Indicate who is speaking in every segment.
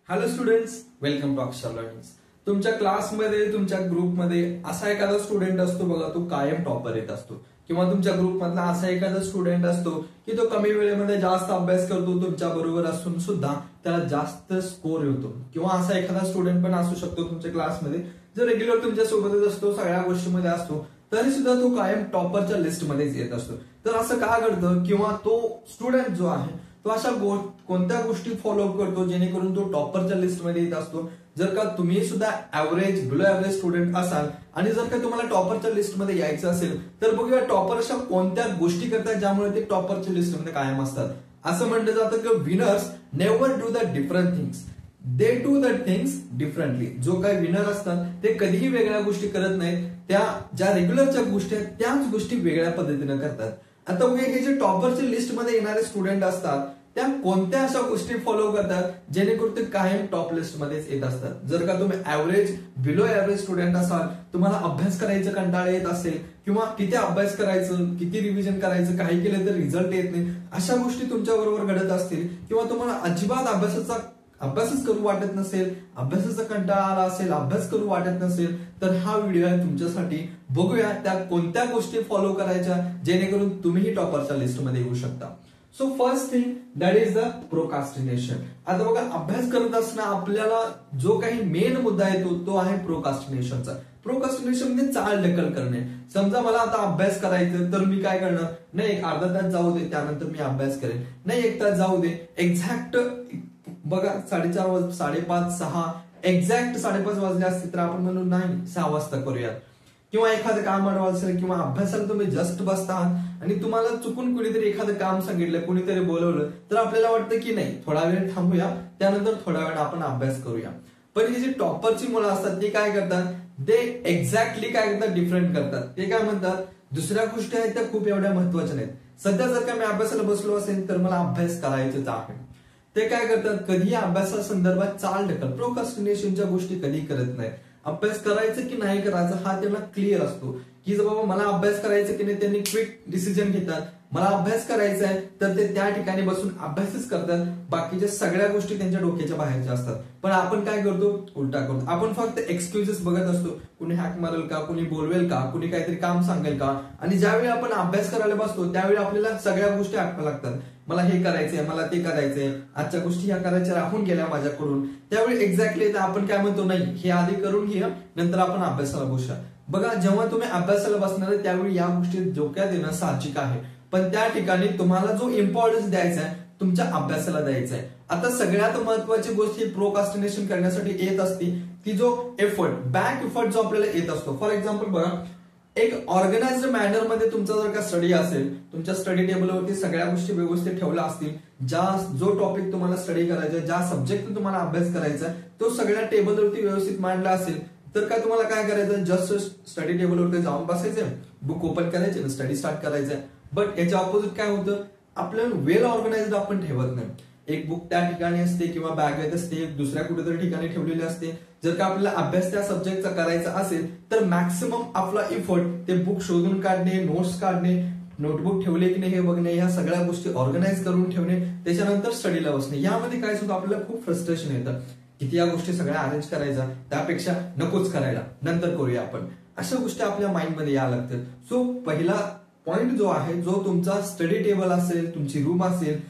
Speaker 1: Hello students, welcome to अक्षर learning. तुमच्या क्लासमध्ये तुमच्या ग्रुपमध्ये असा एखादा स्टुडंट असतो बघा, तो कायम टॉपर येत असतो. किंवा तुमच्या ग्रुपमधला असा एखादा स्टुडंट असतो की तो कमी वेळेमध्ये जास्त अभ्यास करतो, तुमच्या बरोबर असून सुद्धा त्याला जास्त स्कोर येतो. किंवा असा एखादा स्टुडंट पण असू शकतो तुमच्या क्लासमध्ये जो रेग्युलर तुमच्या सोबतच असतो, सगळ्या गोष्टीमध्ये असतो, तरी सुद्धा तो कायम टॉपरच्या लिस्टमध्येच येत असतो. तर असं का घडतं? किंवा तो स्टुडंट जो आहे तो अशा कोणत्या गोष्टी फॉलो करतो जेणेकरून तो टॉपरच्या लिस्टमध्ये येत असतो? जर का तुम्ही सुद्धा ऍव्हरेज बिलो ऍव्हरेज स्टुडंट असाल आणि जर का तुम्हाला टॉपरच्या लिस्टमध्ये यायचं असेल तर बघूया टॉपर अशा कोणत्या गोष्टी करतात ज्यामुळे ते टॉपरच्या लिस्टमध्ये कायम असतात. असं म्हटलं जातं की winners never do the different things, they do the things differently. जो काही विनर असतात ते कधीही वेगळ्या गोष्टी करत नाहीत, त्या ज्या रेग्युलरच्या गोष्टी आहेत त्याच गोष्टी वेगळ्या पद्धतीने करतात. आता बघूया हे जे टॉपरच्या लिस्टमध्ये येणारे स्टुडंट असतात त्या कोणत्या अशा गोष्टी फॉलो करतात जेणेकरून ते कायम टॉप लिस्टमध्येच येत असतात. जर का तुम्ही ऍव्हरेज बिलो ऍव्हरेज स्टुडंट असाल, तुम्हाला अभ्यास करायचं कंटाळा येत असेल किंवा किती अभ्यास करायचं, किती रिव्हिजन करायचं, काही केलं तर रिझल्ट येत नाही, अशा गोष्टी तुमच्या बरोबर घडत असतील किंवा तुम्हाला अजिबात अभ्यासच करू वाटत नसेल, अभ्यासाचा कंटाळा आला असेल, अभ्यास करू वाटत नसेल, तर हा व्हिडिओ आहे तुमच्यासाठी. बघूया त्या कोणत्या गोष्टी फॉलो करायच्या जेणेकरून तुम्हीही टॉपरच्या लिस्टमध्ये येऊ शकता. So first thing that is the procrastination. आता बघा, अभ्यास करत असताना आपल्याला जो काही मेन मुद्दा येतो तो आहे प्रोकास्टिनेशनचा. प्रोकास्टिनेशन म्हणजे चालढकल करणे. समजा मला आता अभ्यास करायचं तर मी काय करणार, नाही एक अर्धा तास जाऊ दे त्यानंतर मी अभ्यास करेन, नाही एक तास जाऊ दे, एक्झॅक्ट बघा 4:30 5:30 6 एक्झॅक्ट 5:30 वाजले असते तर आपण म्हणून नाही 6 वाजता करूयात. किंवा एखादं काम अडवायचं असेल किंवा अभ्यासाला तुम्ही जस्ट बसता आणि तुम्हाला चुकून कुणीतरी एखादं काम सांगितलं, कुणीतरी बोलवलं, तर आपल्याला वाटतं की नाही थोडा वेळ थांबूया, त्यानंतर थोड्या वेळ आपण अभ्यास करूया. पण ही जी टॉपरची मुलं असतात ते काय करतात, ते एक्झॅक्टली काय करतात, डिफरंट करतात. ते काय म्हणतात, दुसऱ्या गोष्टी आहेत त्या खूप एवढ्या महत्वाच्या नाहीत. सध्या जर का मी अभ्यासाला बसलो असेल तर मला अभ्यास करायचंच आहे. ते काय करतात, कधी अभ्यासा संदर्भात चालढकल प्रोकास्टिनेशनच्या गोष्टी कधी करत नाहीत. अभ्यास करायचं की नाही करायचं हा त्यांना क्लिअर असतो की बाबा मला अभ्यास करायचं की नाही, त्यांनी क्विक डिसिजन घेतात. मला अभ्यास करायचा आहे तर ते त्या ठिकाणी बसून अभ्यासच करतात. बाकीच्या सगळ्या गोष्टी त्यांच्या डोक्याच्या बाहेरच्या असतात. पण आपण काय करतो, उलटा करतो. आपण फक्त एक्सक्युजेस बघत असतो, कुणी हॅक मारेल का, कुणी बोलवेल का, कुणी काहीतरी काम सांगेल का. आणि ज्यावेळी आपण अभ्यास करायला बसतो त्यावेळी आपल्याला सगळ्या गोष्टी आठवाव्या लागतात. मला हे करायचंय, मला ते करायचंय, आजच्या गोष्टी ह्या करायच्या राहून गेल्या माझ्याकडून. त्यावेळी एक्झॅक्टली आपण काय म्हणतो, नाही हे आधी करून घ्या नंतर आपण अभ्यासाला बसूया. बघा, जेव्हा तुम्ही अभ्यासाला बसणार त्यावेळी या गोष्टी डोक्यात येणं साहजिक आहे, पण त्या ठिकाणी तुम्हाला जो इम्पॉर्टन्स द्यायचा आहे तुमच्या अभ्यासाला द्यायचा आहे. आता सगळ्यात महत्वाची गोष्ट ही प्रोकास्टिनेशन करण्यासाठी येत असते की जो एफर्ट, बॅक एफर्ट जो आपल्याला येत असतो. फॉर एक्झाम्पल बघा, एक ऑर्गनाइज्ड मॅनर मध्ये तुमचा जर का स्टडी असेल, तुमच्या स्टडी टेबलवरती सगळ्या गोष्टी व्यवस्थित ठेवल्या असतील, जो टॉपिक तुम्हाला स्टडी करायचा, ज्या सब्जेक्ट तुम्हाला अभ्यास करायचा तो सगळ्या टेबलवरती व्यवस्थित मांडला असेल तर काय तुम्हाला काय करायचं, जस्ट स्टडी टेबलवरती जाऊन बसायचं, बुक ओपन करायचे, स्टडी स्टार्ट करायचं. बट याच्या ऑपोजिट काय होतं, आपल्याला वेल ऑर्गनाइज्ड आपण ठेवत नाही. एक बुक त्या ठिकाणी असते किंवा बॅगेत असते, दुसऱ्या कुठेतरी ठिकाणी ठेवलेली असते. जर का आपल्याला अभ्यास त्या सब्जेक्टचा करायचा असेल तर मॅक्सिमम आपला इफर्ट ते बुक शोधून काढणे, नोट्स काढणे, नोटबुक ठेवले की नाही हे बघणे, ह्या सगळ्या गोष्टी ऑर्गनाइज करून ठेवणे, त्याच्यानंतर स्टडीला बसणे. यामध्ये काय सुद्धा आपल्याला खूप फ्रस्ट्रेशन येतं. किती या गोष्टी सगळ्या अरेंज करायचा, त्यापेक्षा नकोच करायला, नंतर करूया आपण, अशा गोष्टी आपल्या माइंडमध्ये यायला लागतात. सो पहिला पॉइंट जो आहे, जो तुमचा स्टडी टेबल असेल, तुमची रूम असेल,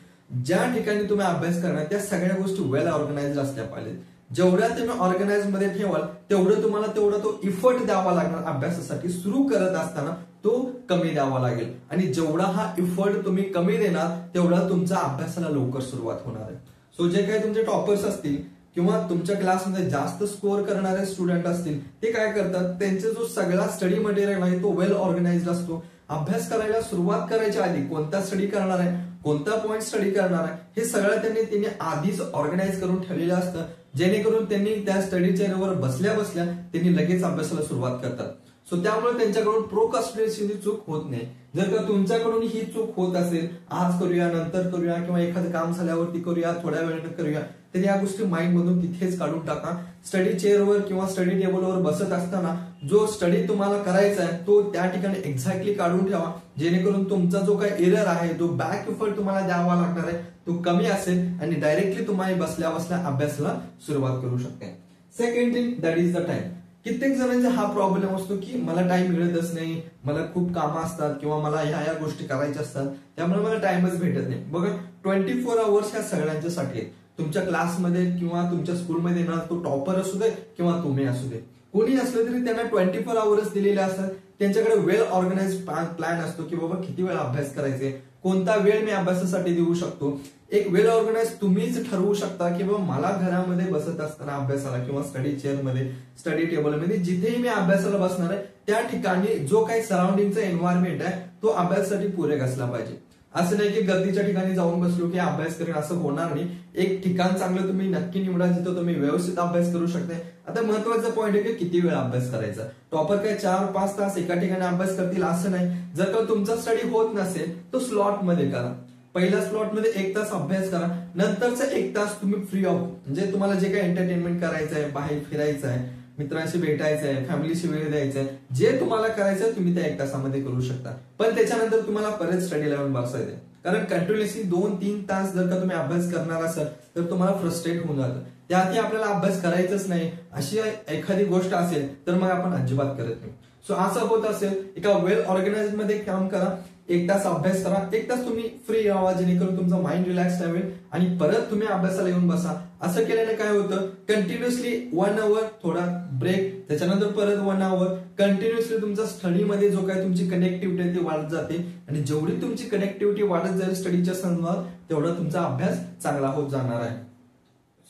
Speaker 1: ज्या ठिकाणी तुम्ही अभ्यास करणार त्या सगळ्या गोष्टी वेल ऑर्गनाइज असल्या पाहिजेत. जेवढ्या तुम्ही ऑर्गनाइज मध्ये ठेवाल तेवढं तुम्हाला तो इफर्ट द्यावा लागणार अभ्यासासाठी. सुरू करत असताना तो कमी द्यावा लागेल आणि जेवढा हा इफर्ट तुम्ही कमी देणार तेवढा तुमच्या अभ्यासाला लवकर सुरुवात होणार आहे. सो जे काही तुमचे टॉपर्स असतील किंवा तुमच्या क्लासमध्ये जास्त स्कोअर करणारे स्टुडंट असतील ते काय करतात, त्यांचा जो सगळा स्टडी मटेरियल आहे तो वेल ऑर्गनाइज्ड असतो. अभ्यास करायला सुरुवात करायच्या आधी कोणता स्टडी करणार आहे, कोणता पॉइंट स्टडी करणार आहे, हे सगळं त्यांनी आधीच ऑर्गनाइज करून ठेवलेलं असतं, जेणेकरून त्यांनी त्या स्टडी चेअरवर बसल्या बसल्या त्यांनी लगेच अभ्यासाला सुरुवात करतात. सो त्यामुळे त्यांच्याकडून प्रोकास्टिनेशनची चूक होत नाही. जर का तुमच्याकडून ही चूक होत असेल, आज करूया, नंतर करूया, किंवा एखादं काम झाल्यावरती करूया, थोड्या वेळाने करूया, तर या गोष्टी माइंड मधून तिथेच काढून टाका. स्टडी चेअरवर किंवा स्टडी टेबलवर बसत असताना जो स्टडी तुम्हाला करायचा आहे तो त्या ठिकाणी एक्झॅक्टली काढून ठेवा, जेणेकरून तुमचा जो काही एरर आहे, जो बॅक एफर्ट तुम्हाला द्यावा लागणार आहे तो कमी असेल आणि डायरेक्टली तुम्हाला बसल्या बसल्या अभ्यासाला सुरुवात करू शकते. Second thing that is the time. कित्येक जणांचा हा प्रॉब्लेम असतो की मला टाइम मिळतच नाही, मला खूप कामं असतात किंवा मला ह्या गोष्टी करायच्या असतात, त्यामुळे मला टाइमच भेटत नाही. बघा 24 आवर्स ह्या सगळ्यांच्यासाठी आहेत. तुमच्या क्लासमध्ये किंवा तुमच्या स्कूलमध्ये ना तो टॉपर असू दे किंवा तुम्ही असू दे, कोणी असलं तरी त्यांना 24 आवर्स दिलेले असतात. त्यांच्याकडे वेल ऑर्गनाइज प्लॅन असतो की बाबा किती वेळ अभ्यास करायचे, कोणता वेळ मी अभ्यासासाठी देऊ शकतो. एक वेल ऑर्गनाइज तुम्हीच ठरवू शकता की बाबा मला घरामध्ये बसत असताना अभ्यासाला किंवा स्टडी चेअरमध्ये, स्टडी टेबलमध्ये जिथेही मी अभ्यासाला बसणार आहे त्या ठिकाणी जो काही सराउंडिंगचा एन्व्हायरमेंट आहे तो अभ्यासासाठी पूरक असला पाहिजे. असं नाही की गर्दीच्या ठिकाणी जाऊन बसलो की अभ्यास करेन, असं होणार नाही. एक ठिकाण चांगलं तुम्ही नक्की निवडा जिथं तुम्ही व्यवस्थित अभ्यास करू शकता. आता महत्वाचा पॉईंट आहे की किती वेळ अभ्यास करायचा. टॉपर काय 4-5 तास एका ठिकाणी अभ्यास करतील असं नाही. जर का तुमचा स्टडी होत नसेल तो स्लॉट मध्ये करा. पहिल्या स्लॉट मध्ये 1 तास अभ्यास करा, नंतरचा 1 तास तुम्ही फ्री ऑफ, म्हणजे तुम्हाला जे काही एंटरटेनमेंट करायचं आहे, बाहेर फिरायचं आहे, मित्रांशी भेटायचं आहे, फॅमिलीशी वेळ द्यायचा आहे, जे तुम्हाला करायचं आहे तुम्ही त्या 1 तासामध्ये करू शकता. पण त्याच्यानंतर तुम्हाला परत स्टडी लावून बसायचं, कारण कंटिन्युअसली 2-3 तास जर का तुम्ही अभ्यास करणार असाल तर तुम्हाला फ्रस्ट्रेट होऊन जातं. त्याआधी आपल्याला अभ्यास करायचंच नाही अशी एखादी गोष्ट असेल तर मग आपण अजिबात करत नाही. सो असं होत असेल एका वेल ऑर्गनाइज मध्ये काम करा, 1 तास अभ्यास करा, 1 तास तुम्ही फ्री राहा जेणेकरून तुमचा माइंड रिलॅक्स राहील आणि परत तुम्ही अभ्यासाला येऊन बसा. असं केल्याने काय होतं, कंटिन्युअसली 1 आवर थोडा ब्रेक, त्याच्यानंतर परत 1 आवर कंटिन्युअसली तुमचा स्टडीमध्ये जो काय तुमची कनेक्टिव्हिटी आहे ती वाढत जाते आणि जेवढी तुमची कनेक्टिव्हिटी वाढत जाईल स्टडीच्या संदर्भात तेवढा तुमचा अभ्यास चांगला होत जाणार आहे.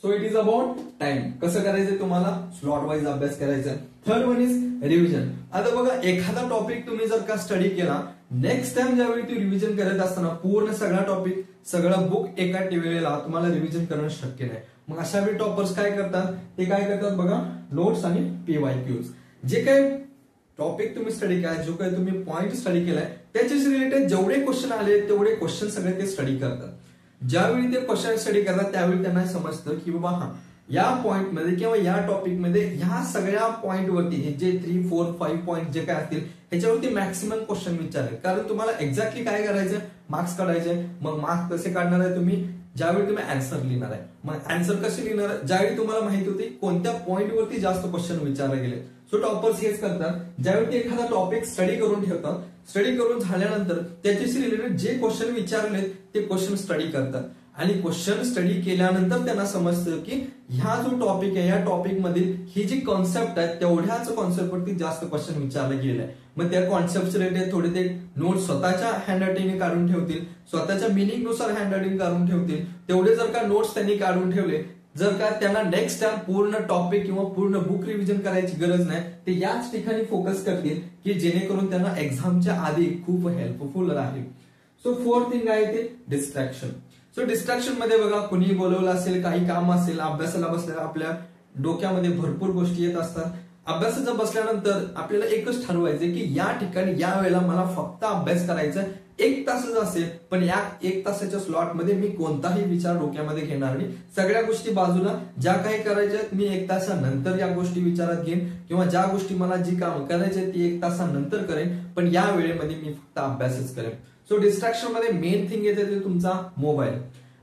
Speaker 1: So it is about time. कसं करायचं तुम्हाला स्लॉट वाईज अभ्यास करायचा. Third one is revision. आता बघा एखादा टॉपिक तुम्ही जर का स्टडी केला, नेक्स्ट टाइम ज्यावेळी ती रिव्हिजन करत असताना पूर्ण सगळा टॉपिक सगळं बुक एका वेळेला तुम्हाला रिव्हिजन करणं शक्य नाही. मग अशा वेळी टॉपर्स काय करतात, ते काय करतात बघा, नोट्स आणि PYQs. जे काही टॉपिक तुम्ही स्टडी केला, जो काही तुम्ही पॉइंट स्टडी केलाय त्याच्याशी रिलेटेड जेवढे क्वेश्चन आले तेवढे क्वेश्चन सगळे ते स्टडी करतात. ज्यावेळी ते क्वेश्चन स्टडी करतात त्यावेळी त्यांना समजतं की बाबा हा या पॉइंट मध्ये किंवा या टॉपिक मध्ये ह्या सगळ्या पॉइंट वरती हे जे 3, 4, 5 पॉइंट जे काय असतील ह्याच्यावरती मॅक्सिमम क्वेश्चन विचारले. कारण तुम्हाला एक्झॅक्टली काय करायचं, मार्क्स काढायचे. मग मार्क्स कसे काढणार आहे तुम्ही, ज्यावेळी तुम्ही आन्सर लिहिणार आहे. मग आन्सर कसे लिहिणार आहे, ज्यावेळी तुम्हाला माहिती होती कोणत्या पॉइंट वरती जास्त क्वेश्चन विचारले गेले. सो टॉपर्स हेच करतात, ज्यावेळी ते एखादा टॉपिक स्टडी करून ठेवतात, स्टडी करून झाल्यानंतर त्याच्याशी रिलेटेड जे क्वेश्चन विचारले ते क्वेश्चन स्टडी करतात आणि क्वेश्चन स्टडी केल्यानंतर त्यांना समजतं की ह्या जो टॉपिक आहे या टॉपिक मधील ही जी कॉन्सेप्ट आहे तेवढ्याच कॉन्सेप्ट वरती जास्त क्वेश्चन विचारले गेले. मग त्या कॉन्सेप्ट रिलेटेड थोडे ते नोट स्वतःच्या हँड रायटिंगने काढून ठेवतील, स्वतःच्या मिनिंग नुसार हँड रायटिंग काढून ठेवतील. तेवढे जर का नोट्स त्यांनी काढून ठेवले, जर का त्यांना नेक्स्ट टाइम पूर्ण टॉपिक किंवा पूर्ण बुक रिव्हिजन करायची गरज नाही, ते याच ठिकाणी फोकस करतील की जेणेकरून त्यांना एक्झामच्या आधी खूप हेल्पफुल राहील. सो फोर्थ थिंग आहे ते डिस्ट्रॅक्शन. सो डिस्ट्रॅक्शन मध्ये बघा कुणी बोलवलं असेल, काही काम असेल, अभ्यासाला बसल्यावर आपल्या डोक्यामध्ये भरपूर गोष्टी येत असतात. अभ्यासाचं बसल्यानंतर आपल्याला एकच ठरवायचं की या ठिकाणी या वेळेला मला फक्त अभ्यास करायचा 1 तासच असेल, पण या 1 तासाच्या स्लॉट मध्ये मी कोणताही विचार डोक्यामध्ये घेणार नाही. सगळ्या गोष्टी बाजूला, ज्या काही करायच्या मी 1 तासानंतर या गोष्टी विचारात घेईन किंवा ज्या गोष्टी मला जी काम करायची ती 1 तासानंतर करेन, पण या वेळेमध्ये मी फक्त अभ्यासच करेन. सो डिस्ट्रॅक्शन मध्ये मेन थिंग येते ते तुमचा मोबाईल.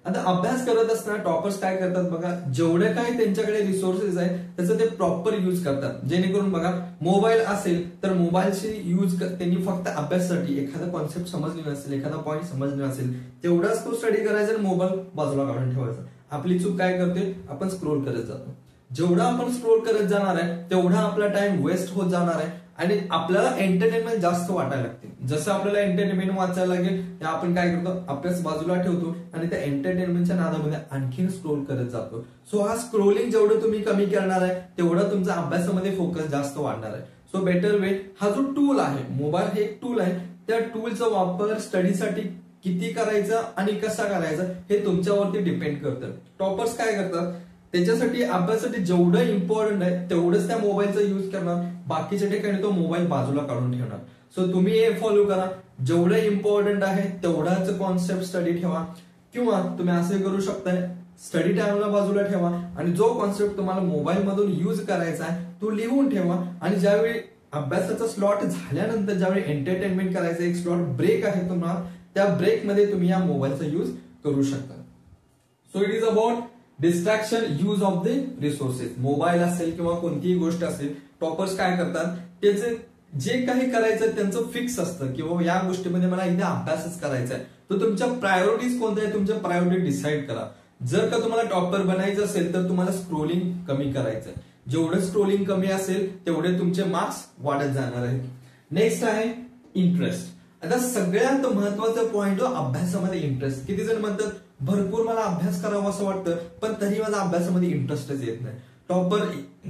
Speaker 1: आता अभ्यास करत असताना टॉपर्स काय करतात बघा, जेवढे काही त्यांच्याकडे रिसोर्सेस आहे त्याचं ते प्रॉपर युज करतात. जेणेकरून बघा मोबाईल असेल तर मोबाईलची युज त्यांनी फक्त अभ्यासासाठी, एखादा कॉन्सेप्ट समजली नसेल, एखादा पॉईंट समजला नसेल तेवढाच तो स्टडी करायचा आणि मोबाईल बाजूला काढून ठेवायचा. आपली चूक काय करते, आपण स्क्रोल करत जातो. जेवढा आपण स्क्रोल करत जाणार आहे तेवढा आपला टाइम वेस्ट होत जाणार आहे आणि आपल्याला एंटरटेनमेंट जास्त वाटायला लागते. जसं आपल्याला एंटरटेनमेंट वाचायला लागेल ते आपण काय करतो, अभ्यास बाजूला ठेवतो आणि त्या एंटरटेनमेंटच्या नादामध्ये आणखीन स्क्रोल करत जातो. सो हा स्क्रोलिंग जेवढं तुम्ही कमी करणार आहे तेवढा तुमचा अभ्यासामध्ये फोकस जास्त वाढणार आहे. सो बेटर वे, हा जो टूल आहे, मोबाईल हे एक टूल आहे, त्या टूलचा वापर स्टडीसाठी किती करायचा आणि कसा करायचा हे तुमच्यावरती डिपेंड करतं. टॉपर्स काय करतात, त्याच्यासाठी अभ्यासासाठी जेवढं इम्पॉर्टंट आहे तेवढंच त्या मोबाईलचा युज करणार, बाकीच्या ठिकाणी तो मोबाईल बाजूला काढून ठेवणार. सो तुम्ही हे फॉलो करा, जेवढं इम्पॉर्टंट आहे तेवढाच कॉन्सेप्ट स्टडी ठेवा. किंवा तुम्ही असे करू शकताय, स्टडी टाइमला बाजूला ठेवा आणि जो कॉन्सेप्ट तुम्हाला मोबाईल मधून युज करायचा आहे तो लिहून ठेवा. आणि ज्यावेळी अभ्यासाचा स्लॉट झाल्यानंतर ज्यावेळी एंटरटेनमेंट करायचा एक स्लॉट ब्रेक आहे तुम्हाला, त्या ब्रेक मध्ये तुम्ही या मोबाईलचा युज करू शकता. So it is about distraction use of the resources. Mobile असेल किंवा कोणतीही गोष्ट असेल, टॉपर्स काय करतात, त्याचे जे काही करायचं त्यांचं फिक्स असतं किंवा या गोष्टीमध्ये मला इथे अभ्यासच करायचा आहे. तर तुमच्या प्रायोरिटीज कोणत्या आहे, तुमच्या प्रायोरिटी डिसाईड करा. जर का तुम्हाला टॉपर बनायचं असेल तर तुम्हाला स्क्रोलिंग कमी करायचं आहे. जेवढं स्क्रोलिंग कमी असेल तेवढे तुमचे मार्क्स वाढत जाणार आहेत. नेक्स्ट आहे इंटरेस्ट. आता सगळ्यात महत्वाचा पॉइंट अभ्यासामध्ये इंटरेस्ट. किती जण म्हणतात भरपूर मला अभ्यास करावा असं वाटतं पण तरी माझा अभ्यासामध्ये इंटरेस्टच येत नाही. टॉपर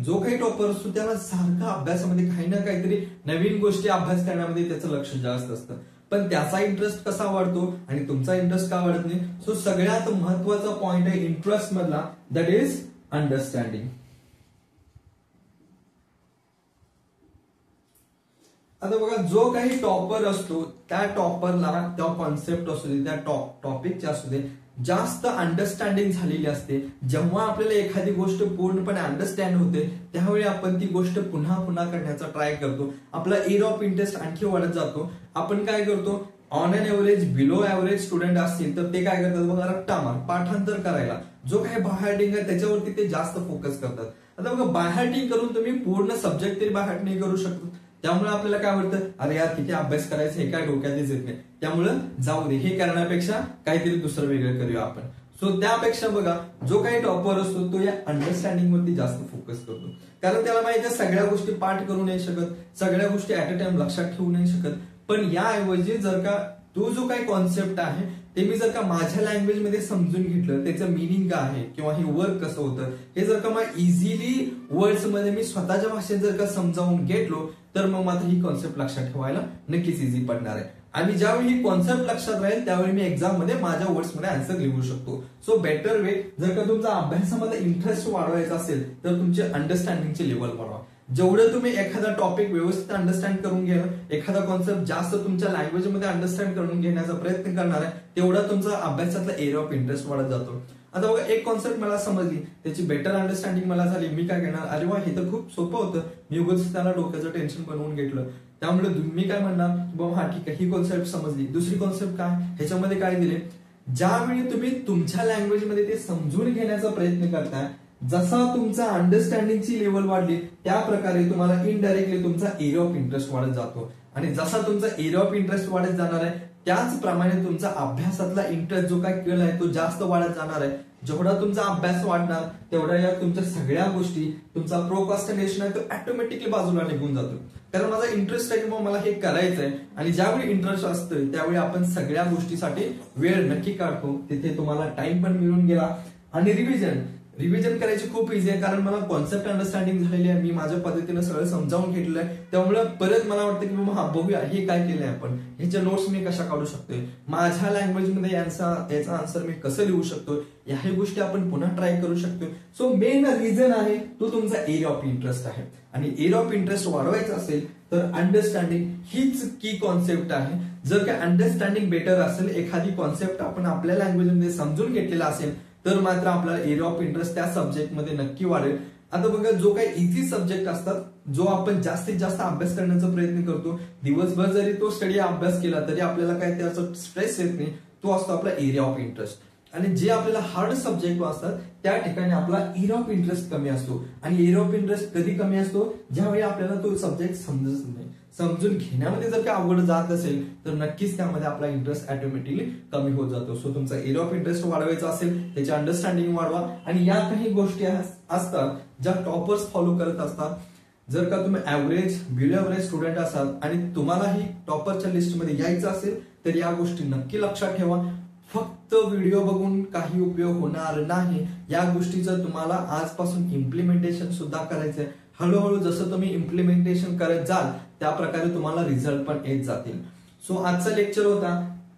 Speaker 1: जो काही टॉपर असतो त्याला सारखा अभ्यासामध्ये काही ना काहीतरी नवीन गोष्टी अभ्यास करण्यामध्ये त्याचं लक्ष जास्त असतं. पण त्याचा इंटरेस्ट कसा वाढतो आणि तुमचा इंटरेस्ट का वाढत नाही. सो सगळ्यात महत्वाचा पॉइंट आहे इंटरेस्ट मधला, दॅट इज अंडरस्टँडिंग. आता बघा जो काही टॉपर असतो त्या टॉपरला त्या कॉन्सेप्ट असू दे, त्या टॉपिकचे असू दे, जास्त अंडरस्टँडिंग झालेली असते. जेव्हा आपल्याला एखादी गोष्ट पूर्णपणे अंडरस्टँड होते त्यावेळी आपण ती गोष्ट पुन्हा पुन्हा करण्याचा ट्राय करतो. आपला एरिया ऑफ इंटरेस्ट आणखी वाढत जातो. आपण काय करतो, on an average below average student असतील तर ते काय करतात बघा, रट्टा मार पाठांतर करायला, जो काही बायहार्टिंग आहे त्याच्यावरती ते जास्त फोकस करतात. आता बघा बायहार्टिंग करून तुम्ही पूर्ण सब्जेक्ट तरी बायहार्ट नाही करू शकत. त्यामुळे आपल्याला काय वाटतं, अरे यार किती अभ्यास करायचं हे काय डोक्यातच येत नाही, त्यामुळे जाऊ दे, हे करण्यापेक्षा काहीतरी दुसरं वेगळं करूया आपण. सो त्यापेक्षा बघा जो काही टॉपर असतो तो या अंडरस्टँडिंग वरती जास्त फोकस करतो. कारण त्याला माहिती आहे सगळ्या गोष्टी पाठ करू नाही शकत, सगळ्या गोष्टी ऍट अ टाइम लक्षात ठेवू नाही शकत. पण याऐवजी जर का तो जो काही कॉन्सेप्ट आहे ते मी जर का माझ्या लँग्वेज मध्ये समजून घेतलं, त्याचं मिनिंग काय आहे किंवा हे वर्क कसं होतं हे जर का मग इझिली वर्ड्स मध्ये मी स्वतःच्या भाषेत जर का समजावून घेतलो तर मग मात्र ही कॉन्सेप्ट लक्षात ठेवायला नक्कीच इझी पडणार आहे. आणि ज्यावेळी ही कॉन्सेप्ट लक्षात राहील त्यावेळी मी एक्झाम मध्ये माझ्या वर्ड्स मध्ये आन्सर लिहू शकतो. सो बेटर वे, जर का तुमचा अभ्यासामध्ये इंटरेस्ट वाढवायचा असेल तर तुमचे अंडरस्टँडिंगचे लेवल वाढवा. जेवढं तुम्ही एखादा टॉपिक व्यवस्थित अंडरस्टँड करून घ्या, एखादा कॉन्सेप्ट जास्त तुमच्या लँग्वेज मध्ये अंडरस्टँड करून घेण्याचा प्रयत्न करणार आहे, तेवढा तुमचा अभ्यासातला एरिया ऑफ इंटरेस्ट वाढत जातो. आता बघा एक कॉन्सेप्ट मला समजली, त्याची बेटर अंडरस्टँडिंग मला झाली, मी काय करणार, अरे वा हे तर खूप सोपं होतं, मी उगाच त्याला डोक्याचं टेन्शन बनवून घेतलं. त्यामुळे मी काय म्हणणार की बाबा हा ठीक आहे, ही कॉन्सेप्ट समजली. दुसरी कॉन्सेप्ट काय, ह्याच्यामध्ये काय दिले, ज्यावेळी तुम्ही तुमच्या लँग्वेज मध्ये ते समजून घेण्याचा प्रयत्न करताय, जसा तुमचा अंडरस्टँडिंगची लेवल वाढली त्या प्रकारे तुम्हाला इनडायरेक्टली तुमचा एरिया ऑफ इंटरेस्ट वाढत जातो. आणि जसा तुमचा एरिया ऑफ इंटरेस्ट वाढत जाणार आहे त्याचप्रमाणे तुमचा अभ्यासातला इंटरेस्ट जो काय कल आहे तो जास्त वाढत जाणार आहे. जेवढा तुमचा अभ्यास वाढणार तेवढ्या या तुमच्या सगळ्या गोष्टी, तुमचा प्रोक्रॅस्टिनेशन आहे तो ऑटोमॅटिकली बाजूला निघून जातो. कारण माझा इंटरेस्ट आहे किंवा मला हे करायचं आहे. आणि ज्यावेळी इंटरेस्ट असतं त्यावेळी आपण सगळ्या गोष्टीसाठी वेळ नक्की काढतो, तिथे तुम्हाला टाइम पण मिळून गेला. आणि रिव्हिजन करायची खूप इझी आहे, कारण मला कॉन्सेप्ट अंडरस्टँडिंग झालेली आहे, मी माझ्या पद्धतीने सगळं समजावून घेतलेलं आहे. त्यामुळे परत मला वाटतं की बाबा हा बघूया हे काय केलंय आपण, ह्याच्या नोट्स मी कशा काढू शकतोय, माझ्या लँग्वेज मध्ये याचा आन्सर मी कसं लिहू शकतो, ह्या गोष्टी आपण पुन्हा ट्राय करू शकतो. सो मेन रिझन आहे तो तुमचा एरिया ऑफ इंटरेस्ट आहे. आणि एरिया ऑफ इंटरेस्ट वाढवायचा असेल तर अंडरस्टँडिंग हीच की कॉन्सेप्ट आहे. जर का अंडरस्टँडिंग बेटर असेल, एखादी कॉन्सेप्ट आपण आपल्या लँग्वेज मध्ये समजून घेतलेला असेल तर मात्र आपल्याला एरिया ऑफ इंटरेस्ट त्या सब्जेक्टमध्ये नक्की वाढेल. आता बघा जो काही इझी सब्जेक्ट असतात, जो आपण जास्तीत जास्त अभ्यास करण्याचा प्रयत्न करतो, दिवसभर जरी तो स्टडी अभ्यास केला तरी आपल्याला काय त्याचा स्ट्रेस येत नाही, तो असतो आपला एरिया ऑफ इंटरेस्ट. आणि जे आपल्याला हार्ड सब्जेक्ट असतात त्या ठिकाणी आपला एरिया ऑफ इंटरेस्ट कमी असतो. आणि एरिया ऑफ इंटरेस्ट कधी कमी असतो, ज्यावेळी आपल्याला तो सब्जेक्ट समजत नाही. समजून घेण्यामध्ये जर का अवघड जात असेल तर नक्कीच त्यामध्ये आपला इंटरेस्ट ऑटोमॅटिकली कमी होत जातो. सो तुमचा एरिया ऑफ इंटरेस्ट वाढवायचा असेल त्याची अंडरस्टँडिंग वाढवा. आणि या काही गोष्टी असतात ज्या टॉपर्स फॉलो करत असतात. जर का तुम्ही ऍव्हरेज बिलो ऍव्हरेज स्टुडंट असाल आणि तुम्हालाही टॉपरच्या लिस्टमध्ये यायचं असेल तर या गोष्टी नक्की लक्षात ठेवा. फक्त व्हिडिओ बघून काही उपयोग होणार नाही, या गोष्टीचं तुम्हाला आजपासून इम्प्लिमेंटेशन सुद्धा करायचंय. हळूहळू जसं तुम्ही इम्प्लिमेंटेशन करत जाल त्या प्रकारे तुम्हाला रिझल्ट पण येत जातील. सो आजचा लेक्चर होता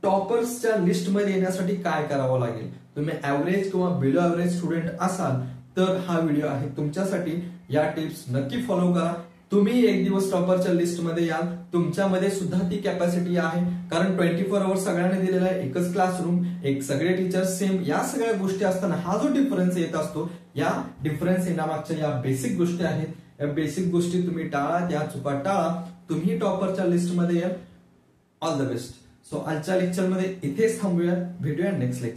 Speaker 1: टॉपर्सच्या लिस्ट मध्ये येण्यासाठी काय करावं लागेल. तुम्ही ऍव्हरेज किंवा बिलो ऍव्हरेज स्टुडंट असाल तर हा व्हिडिओ आहे तुमच्यासाठी. या टिप्स नक्की फॉलो करा. तुम्ही एक दिवस टॉपरच्या लिस्टमध्ये याल, तुमच्यामध्ये सुद्धा ती कॅपॅसिटी आहे. कारण 24 आवर्स सगळ्यांनी दिलेला आहे, एकच क्लासरूम, एक सगळे टीचर्स सेम, या सगळ्या गोष्टी असताना हा जो डिफरन्स येत असतो, या डिफरन्स येण्यामागच्या या बेसिक गोष्टी आहेत. या बेसिक गोष्टी तुम्ही टाळा, त्या चुका टाळा, तुम्ही टॉपरच्या लिस्टमध्ये याल. All the best. सो आजच्या लेक्चरमध्ये इथेच थांबूया, भेटूया नेक्स्ट लेक्चर.